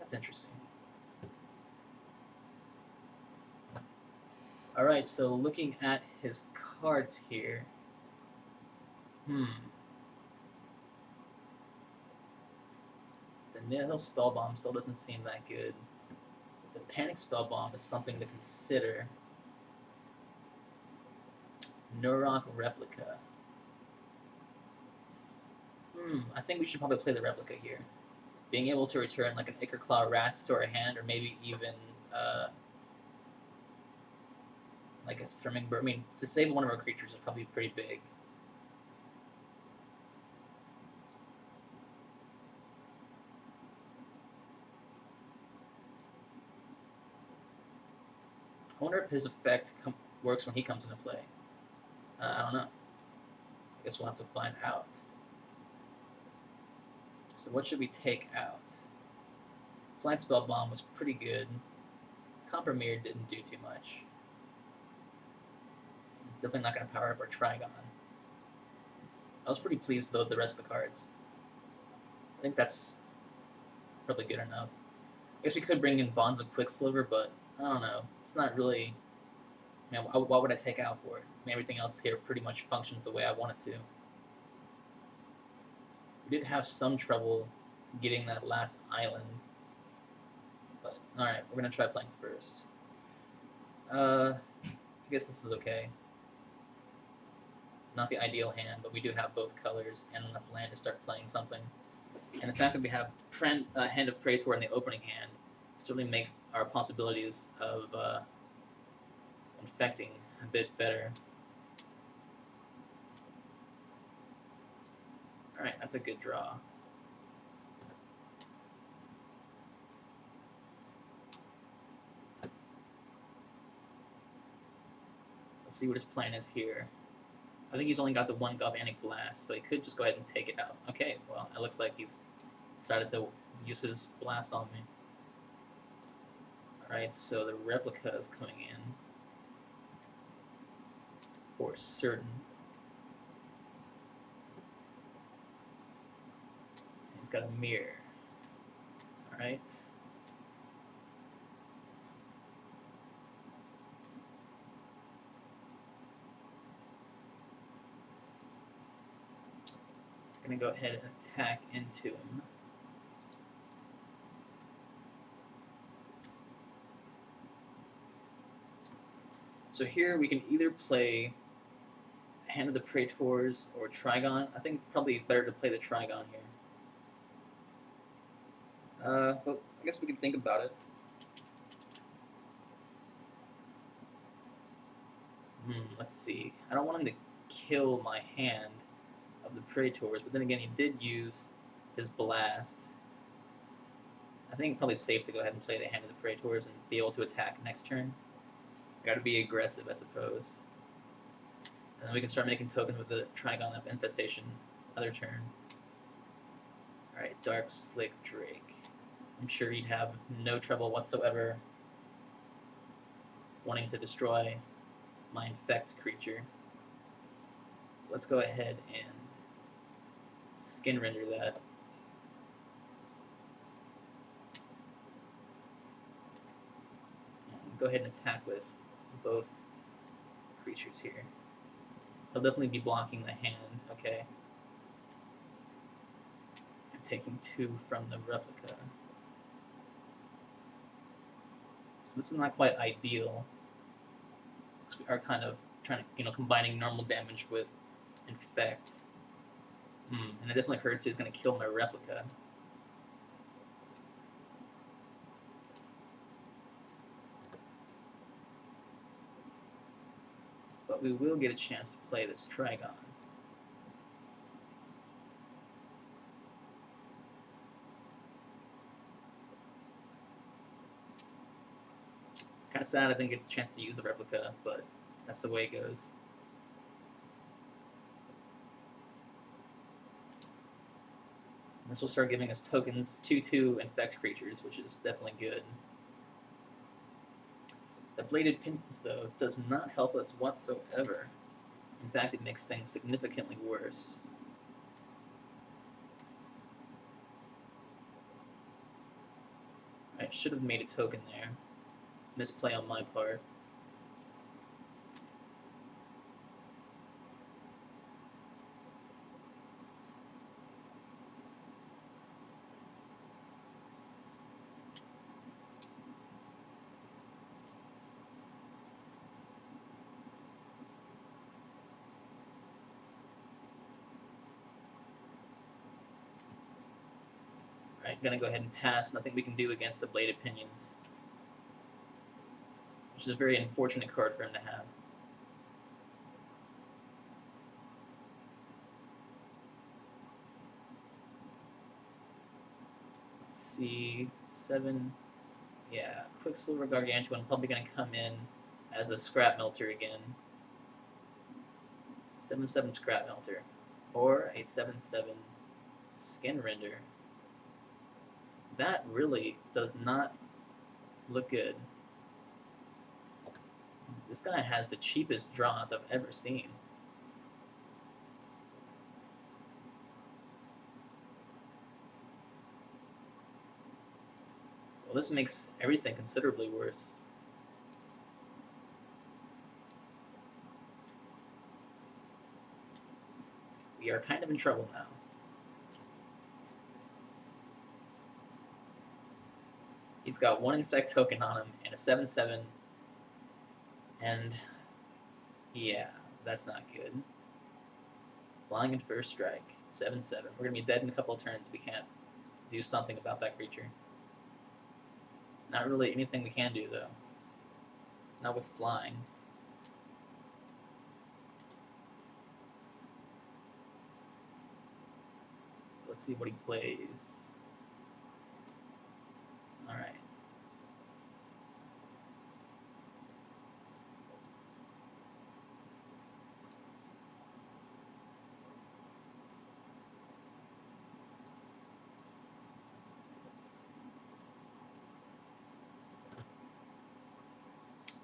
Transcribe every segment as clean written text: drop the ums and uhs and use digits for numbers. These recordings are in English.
That's interesting. Alright, so looking at his cards here. The Nihil Spellbomb still doesn't seem that good. The Panic Spellbomb is something to consider. Nurok Replica. I think we should probably play the Replica here. Being able to return like an Ichor Claw Rats to our hand, or maybe even like a Thrumming Bird. I mean, to save one of our creatures is probably pretty big. I wonder if his effect works when he comes into play. I don't know. I guess we'll have to find out. So what should we take out? Flight Spell Bomb was pretty good. Compromere didn't do too much. Definitely not going to power up our Trigon. I was pretty pleased though with the rest of the cards. I think that's probably good enough. I guess we could bring in Bonds of Quicksilver, but I don't know. It's not really... You know, what would I take out for it? I mean, everything else here pretty much functions the way I want it to. We did have some trouble getting that last island. But, alright, we're going to try playing first. I guess this is okay. Not the ideal hand, but we do have both colors and enough land to start playing something. And the fact that we have Hand of Praetor in the opening hand certainly makes our possibilities of infecting a bit better. Alright, that's a good draw. Let's see what his plan is here. I think he's only got the one Galvanic Blast, so he could just go ahead and take it out. Okay, well, it looks like he's decided to use his blast on me. Alright, so the Replica is coming in. For certain. He's got a mirror. Alright. Gonna go ahead and attack into him. So here we can either play Hand of the Praetors or Trigon. I think probably better to play the Trigon here. But I guess we can think about it. Let's see. I don't want him to kill my hand of the Praetors, but then again, he did use his blast. I think it's probably safe to go ahead and play the Hand of the Praetors and be able to attack next turn. Gotta be aggressive, I suppose. And then we can start making tokens with the Trigon of Infestation other turn. Alright, Dark Slick Drake. I'm sure he'd have no trouble whatsoever wanting to destroy my infect creature. Let's go ahead and skin render that. And go ahead and attack with both creatures here. He'll definitely be blocking the hand, okay. I'm taking 2 from the Replica. So this is not quite ideal. Because we are kind of trying to, combining normal damage with infect. And it definitely hurts. He's going to kill my Replica. But we will get a chance to play this Trigon. Kind of sad I didn't get a chance to use the Replica, but that's the way it goes. This will start giving us tokens, 2/2 infect creatures, which is definitely good. The Bladed Pinions, though, does not help us whatsoever. In fact, it makes things significantly worse. should have made a token there. Misplay on my part. Alright, gonna go ahead and pass. Nothing we can do against the Bladed Pinions. Which is a very unfortunate card for him to have. Let's see, 7. Yeah, Quicksilver Gargantuan probably gonna come in as a Scrap Melter again. 7/7 Scrap Melter, or a 7/7 Skin Render. That really does not look good. This guy has the cheapest draws I've ever seen. Well, this makes everything considerably worse. We are kind of in trouble now. He's got 1 Infect token on him and a 7/7. And yeah, that's not good. Flying in first strike, 7/7. We're gonna be dead in a couple of turns if we can't do something about that creature. Not really anything we can do though. Not with flying. Let's see what he plays. Alright.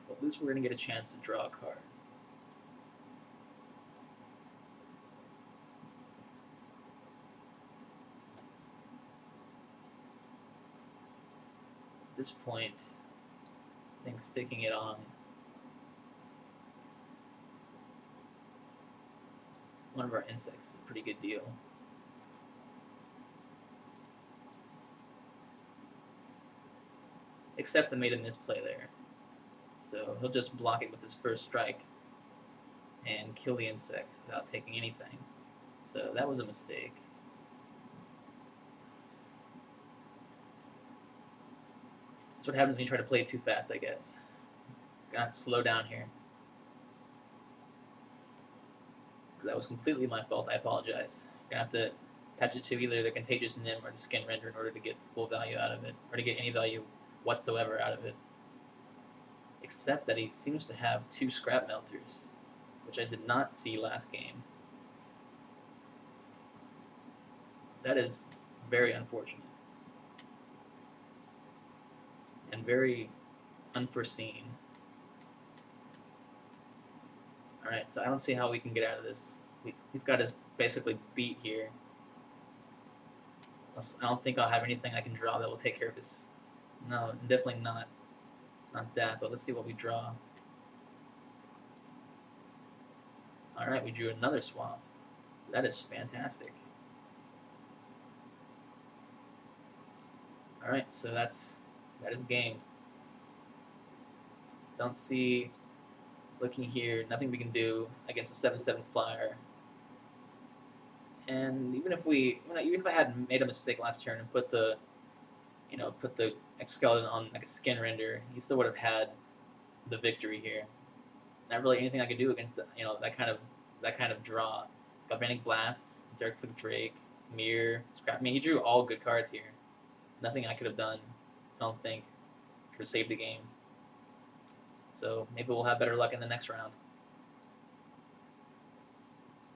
Well, at least we're going to get a chance to draw a card. At this point, I think sticking it on one of our insects is a pretty good deal. Except I made a misplay there. So he'll just block it with his first strike and kill the insect without taking anything. So that was a mistake. That's what happens when you try to play too fast, I guess. Gonna have to slow down here. Because that was completely my fault, I apologize. Gonna have to attach it to either the Contagious Nim or the Skin Render in order to get the full value out of it, or to get any value whatsoever out of it. Except that he seems to have 2 Scrap Melters, which I did not see last game. That is very unfortunate. And very unforeseen. Alright, so I don't see how we can get out of this. He's got us basically beat here. I don't think I'll have anything I can draw that will take care of this. No, definitely not. Not that, but let's see what we draw. Alright, we drew another swamp. That is fantastic. Alright, so that is game. Don't see, looking here, nothing we can do against a 7/7 flyer. And even if I had made a mistake last turn and put the Exoskeleton on like a Skin Render, he still would have had the victory here. Not really anything I could do against that kind of draw. Galvanic Blast, Darkflick Drake, Mirror, Scrap. I mean, he drew all good cards here. Nothing I could have done, I don't think, to save the game. So maybe we'll have better luck in the next round.